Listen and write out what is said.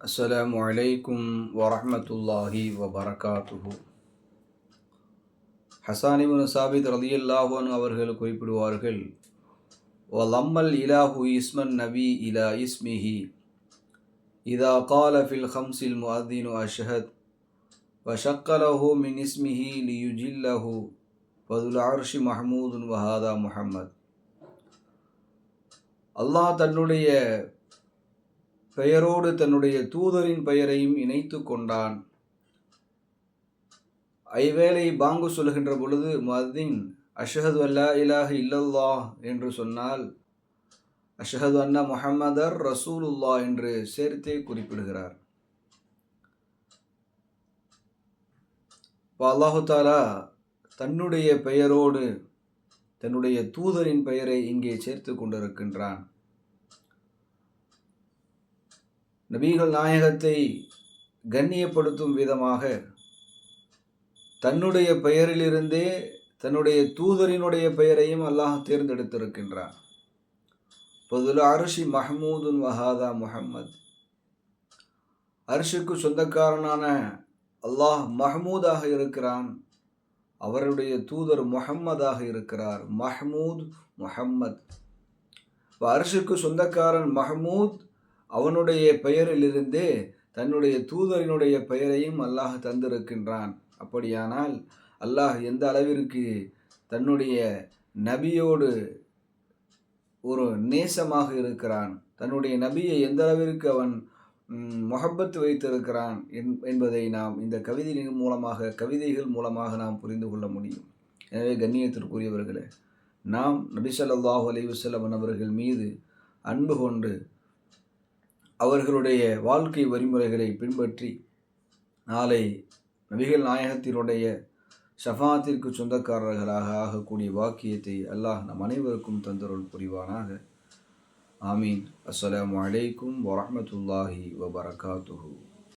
அஸ்ஸலாமு அலைக்கும் வரஹ்மத்துல்லாஹி வபரகாத்துஹு. ஹஸான் இப்னு சாபித் ரலியல்லாஹு அன்ஹு அவர்கள் குறிப்பிடுவார்கள், வலம்மல் இலாஹு இஸ்மன் நபி இலா இஸ்மிஹி இதா கால ஃபில் ஹம்ஸில் முஅத்தினு அஷ்ஹத் வஷக்கலஹு மின் இஸ்மிஹி லியுஜில்லஹு வதுல் அர்ஷி மஹமூதுன் வஹாதா முஹம்மத். அல்லாஹ் தன்னுடைய பெயரோடு தன்னுடைய தூதரின் பெயரையும் இணைத்து கொண்டான். ஐவேளை பாங்கு சொல்கின்ற பொழுது முஅத்தின் அஷ்ஹது அல்லா இலாஹ இல்லல்லாஹ் என்று சொன்னால் அஷ்ஹது அன்ன முஹம்மதர் ரசூலுல்லாஹ் என்று சேர்த்தே குறிப்பிடுகிறார். அல்லாஹு தஆலா தன்னுடைய பெயரோடு தன்னுடைய தூதரின் பெயரை இங்கே சேர்த்து கொண்டிருக்கின்றான். நபிகள் நாயகத்தை கண்ணியப்படுத்தும் விதமாக தன்னுடைய பெயரிலிருந்தே தன்னுடைய தூதரினுடைய பெயரையும் அல்லாஹ் தேர்ந்தெடுத்திருக்கின்றான். வதுல் அர்ஷி மஹமூதுன் வஹாதா முஹம்மத். அர்ஷுக்கு சொந்தக்காரனான அல்லாஹ் மஹமூதாக இருக்கிறான், அவருடைய தூதர் முஹம்மதாக இருக்கிறார். மஹமூத் முஹம்மத். அர்ஷுக்கு சொந்தக்காரன் மஹமூத், அவனுடைய பெயரிலிருந்தே தன்னுடைய தூதரினுடைய பெயரையும் அல்லாஹ் தந்திருக்கின்றான். அப்படியானால் அல்லாஹ் எந்த அளவிற்கு தன்னுடைய நபியோடு ஒரு நேசமாக இருக்கிறான், தன்னுடைய நபியை எந்த அளவிற்கு அவன் முஹப்பத் வைத்திருக்கிறான் என்பதை நாம் இந்த கவிதைகள் மூலமாக நாம் புரிந்து கொள்ள முடியும். எனவே கண்ணியத்திற்குரியவர்களே, நாம் நபி ஸல்லல்லாஹு அலைஹி வஸல்லம் அவர்கள் மீது அன்பு கொண்டு அவர்களுடைய வாழ்க்கை வழிமுறைகளை பின்பற்றி நாளை நபிகள் நாயகத்தினுடைய ஷஃபாத்திற்கு சொந்தக்காரர்களாக ஆகக்கூடிய வாக்கியத்தை அல்லாஹ் நம் அனைவருக்கும் தந்தருள் புரிவானாக. ஆமீன். அஸ்ஸலாமு அலைக்கும் வரஹ்மத்துல்லாஹி வபரகாத்துஹு.